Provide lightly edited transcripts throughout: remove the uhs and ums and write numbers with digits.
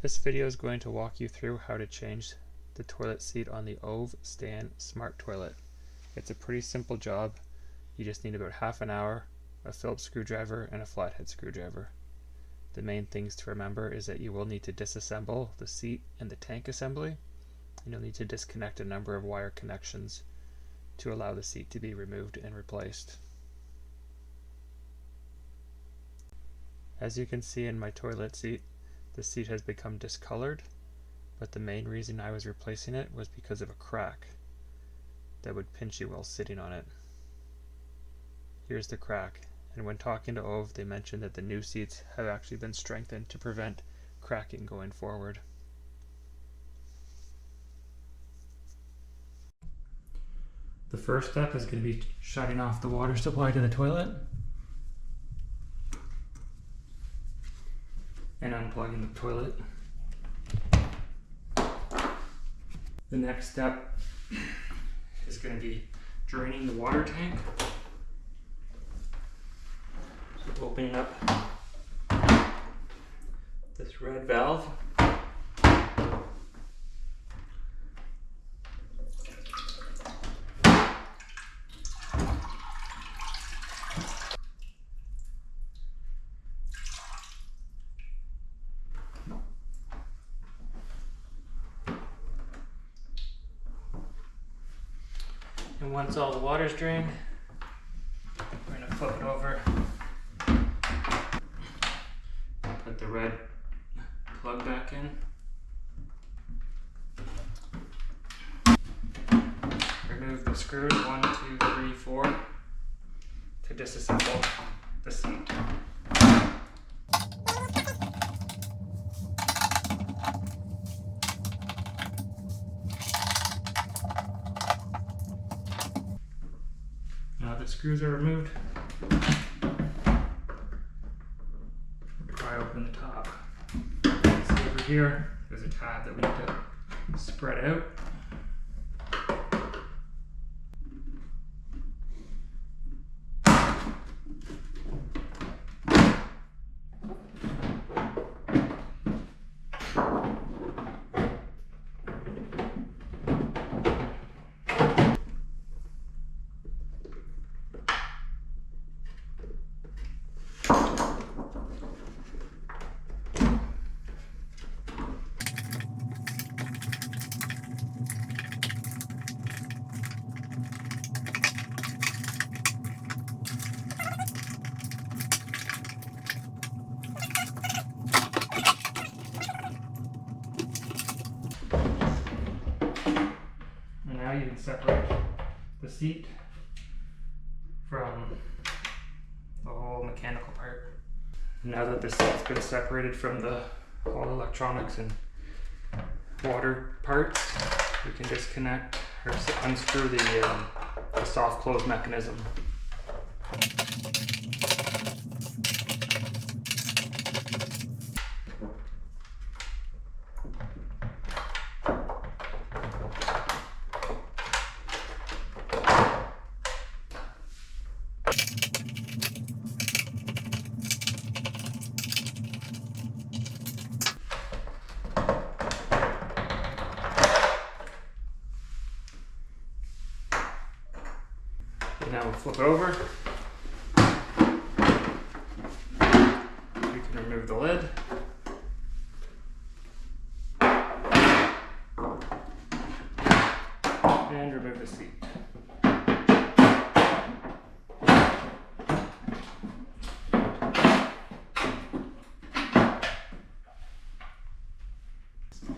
This video is going to walk you through how to change the toilet seat on the Ove Stan Smart Toilet. It's a pretty simple job. You just need about half an hour, a Phillips screwdriver, and a flathead screwdriver. The main things to remember is that you will need to disassemble the seat and the tank assembly, and you'll need to disconnect a number of wire connections to allow the seat to be removed and replaced. As you can see in my toilet seat, the seat has become discolored, but the main reason I was replacing it was because of a crack that would pinch you while sitting on it. Here's the crack, and when talking to Ove, they mentioned that the new seats have actually been strengthened to prevent cracking going forward. The first step is going to be shutting off the water supply to the toilet and unplugging the toilet. The next step is going to be draining the water tank. So opening up this red valve. And once all the water's drained, we're going to flip it over, put the red plug back in, remove the screws 1, 2, 3, 4 to disassemble the seat. Now the screws are removed, pry open the top. See over here, there's a tab that we need to spread out. Now you can separate the seat from the whole mechanical part. Now that the seat's been separated from all electronics and water parts, we can disconnect or unscrew the soft close mechanism. Now we'll flip it over. We can remove the lid. And remove the seat.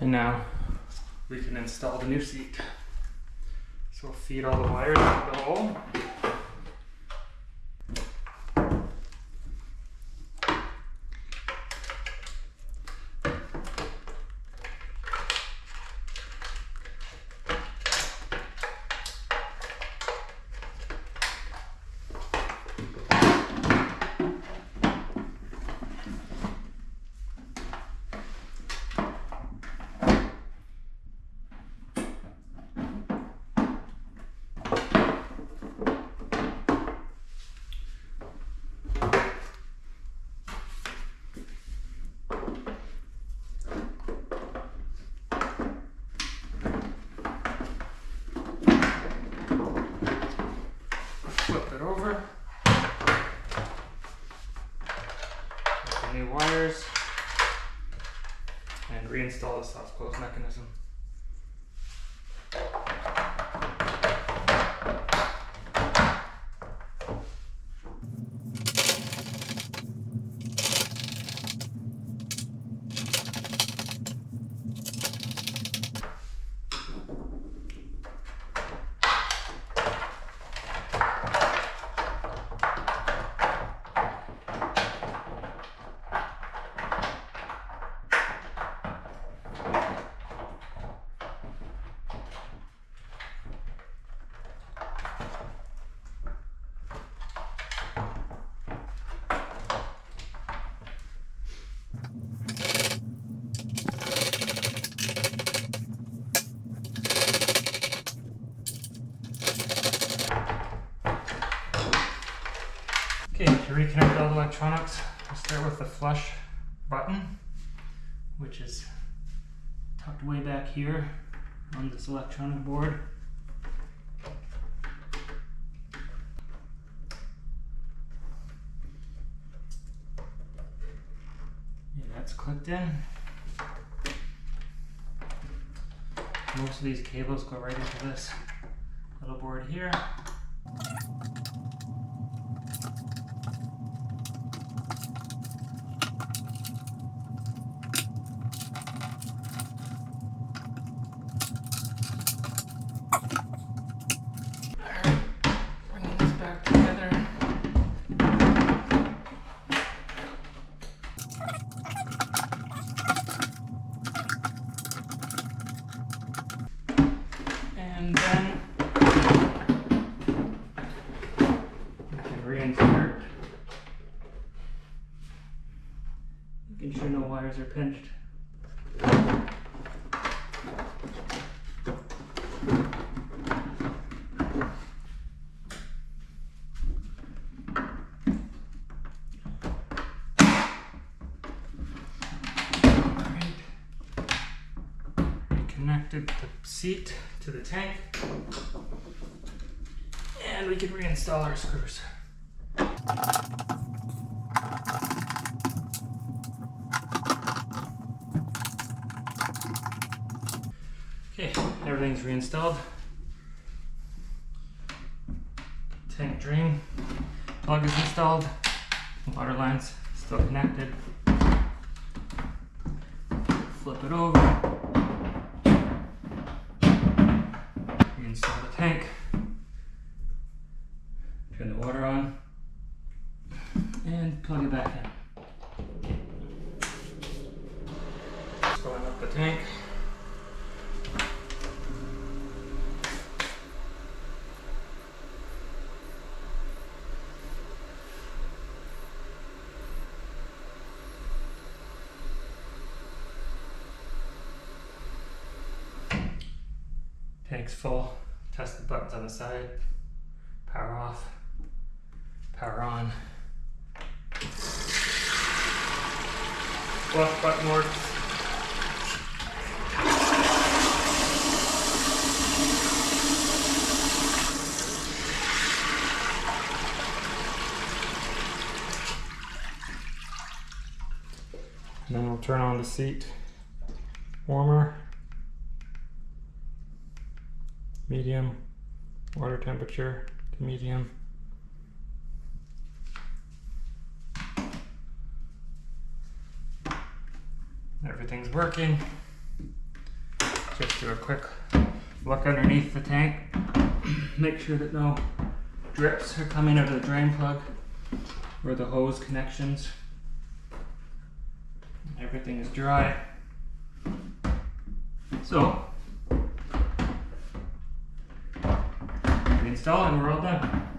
And now we can install the new seat. So we'll feed all the wires into the hole. and reinstall the soft close mechanism. Okay, to reconnect all the electronics, we'll start with the flush button, which is tucked way back here on this electronic board. Yeah, that's clicked in. Most of these cables go right into this little board here. Bringing this back together. And then we can reinsert, making sure no wires are pinched. Connected the seat to the tank, and we can reinstall our screws. Okay, everything's reinstalled. Tank drain plug is installed. Water line's still connected. Flip it over. Install the tank, turn the water on, and plug it back in. Filling up the tank. Tank's full. Test the buttons on the side. Power off. Power on. Flush button works. And then we'll turn on the seat warmer. Medium, water temperature to medium. Everything's working. Just do a quick look underneath the tank. Make sure that no drips are coming out of the drain plug or the hose connections. Everything is dry. So, install it and we're all done.